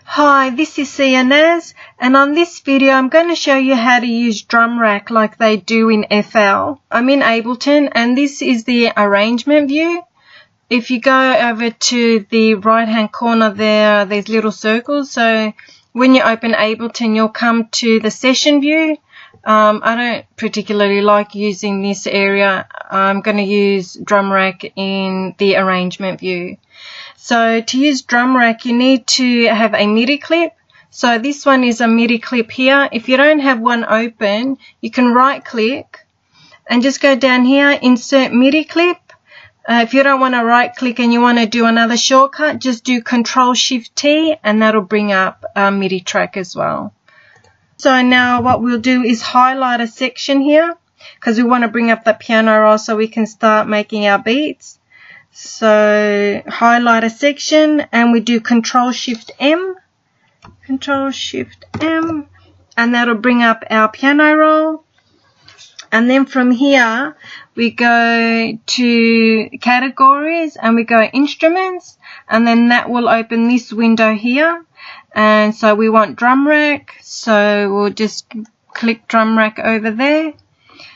Hi, this is Naz, and on this video I'm going to show you how to use Drum Rack like they do in FL. I'm in Ableton and this is the arrangement view. If you go over to the right hand corner there are these little circles, so when you open Ableton you'll come to the session view. I don't particularly like using this area. I'm going to use Drum Rack in the arrangement view. So to use Drum Rack you need to have a MIDI clip. So this one is a MIDI clip here. If you don't have one open, you can right click and just go down here, insert MIDI clip. If you don't want to right click and you want to do another shortcut, just do Ctrl Shift T and that'll bring up a MIDI track as well. So now what we'll do is highlight a section here because we want to bring up the piano roll so we can start making our beats. So highlight a section and we do Ctrl Shift M, Ctrl Shift M, and that'll bring up our piano roll. And then from here we go to categories and we go instruments, and then that will open this window here. And so we want Drum Rack, so we'll just click Drum Rack over there.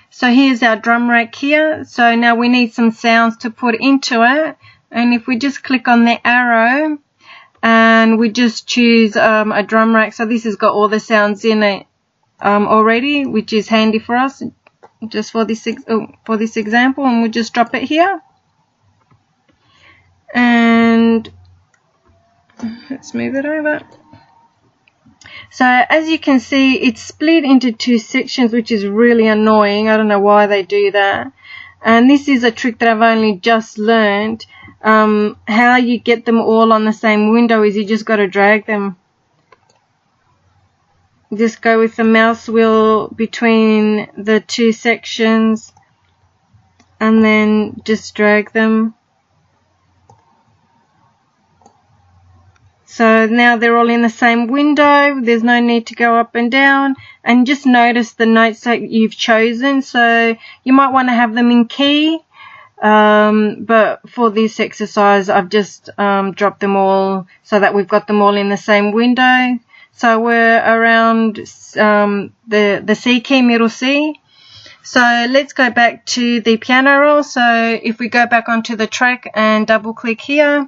So here's our Drum Rack here. So now we need some sounds to put into it, and if we just click on the arrow and we just choose a Drum Rack, so this has got all the sounds in it already, which is handy for us just for this example, and we'll just drop it here. And let's move it over. So as you can see, it's split into two sections, which is really annoying. I don't know why they do that. And this is a trick that I've only just learned. How you get them all on the same window is you just got to drag them. Just go with the mouse wheel between the two sections and then just drag them. So now they're all in the same window. There's no need to go up and down. And just notice the notes that you've chosen. So you might want to have them in key. But for this exercise, I've just dropped them all so that we've got them all in the same window. So we're around the C key, middle C. So let's go back to the piano roll. So if we go back onto the track and double click here,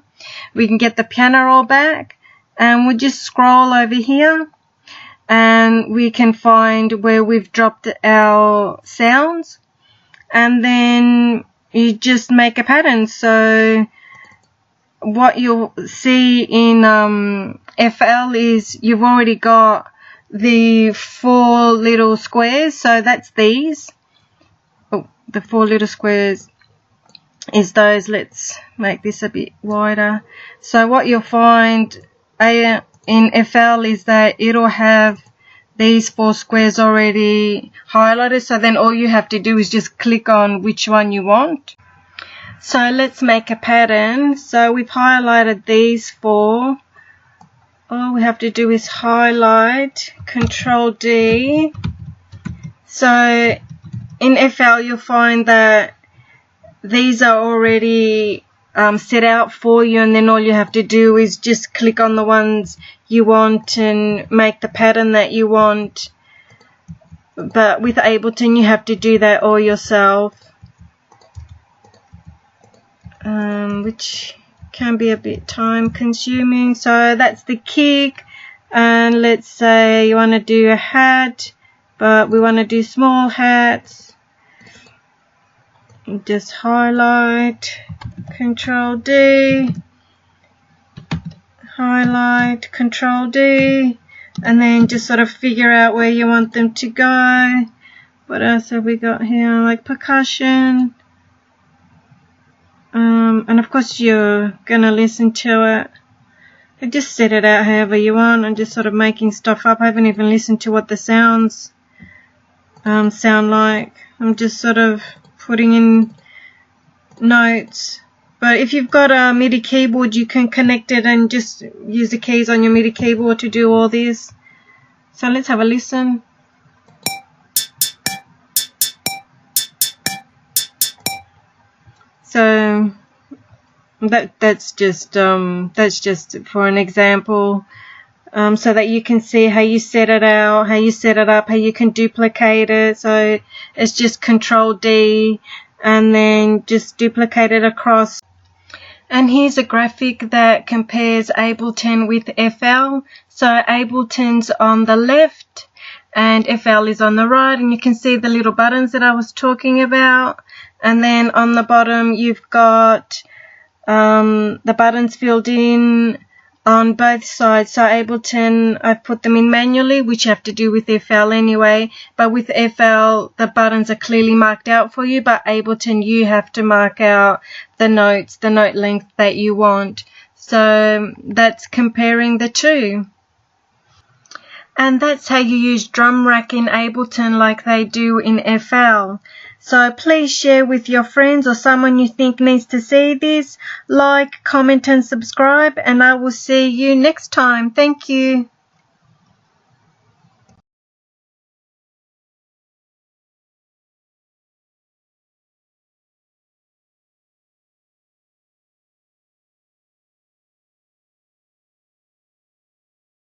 we can get the piano roll back, and we'll just scroll over here and we can find where we've dropped our sounds, and then you just make a pattern. So what you'll see in FL is you've already got the 4 little squares, so that's these. Oh, the 4 little squares is those. Let's make this a bit wider. So what you'll find in FL is that it'll have these 4 squares already highlighted, so then all you have to do is just click on which one you want. So let's make a pattern. So we've highlighted these 4. All we have to do is highlight, Ctrl D. So in FL you'll find that these are already set out for you, and then all you have to do is just click on the ones you want and make the pattern that you want. But with Ableton you have to do that all yourself, which can be a bit time consuming. So that's the kick, and let's say you want to do a hat, but we want to do small hats. Just highlight, Ctrl D, highlight, Ctrl D, and then just sort of figure out where you want them to go. What else have we got here? Like percussion. And of course you're gonna listen to it. And just set it out however you want. I'm just sort of making stuff up. I haven't even listened to what the sounds sound like. I'm just sort of putting in notes. But if you've got a MIDI keyboard, you can connect it and just use the keys on your MIDI keyboard to do all this. So let's have a listen. So that's just for an example. so that you can see how you set it out, how you set it up, how you can duplicate it. So it's just Ctrl D and then just duplicate it across. And here's a graphic that compares Ableton with FL. So Ableton's on the left and FL is on the right, and you can see the little buttons that I was talking about. And then on the bottom you've got the buttons filled in on both sides. So Ableton, I've put them in manually, which have to do with FL anyway, but with FL the buttons are clearly marked out for you, but Ableton you have to mark out the notes, the note length that you want. So that's comparing the two. And that's how you use Drum Rack in Ableton like they do in FL. So please share with your friends or someone you think needs to see this. Like, comment and subscribe, and I will see you next time. Thank you.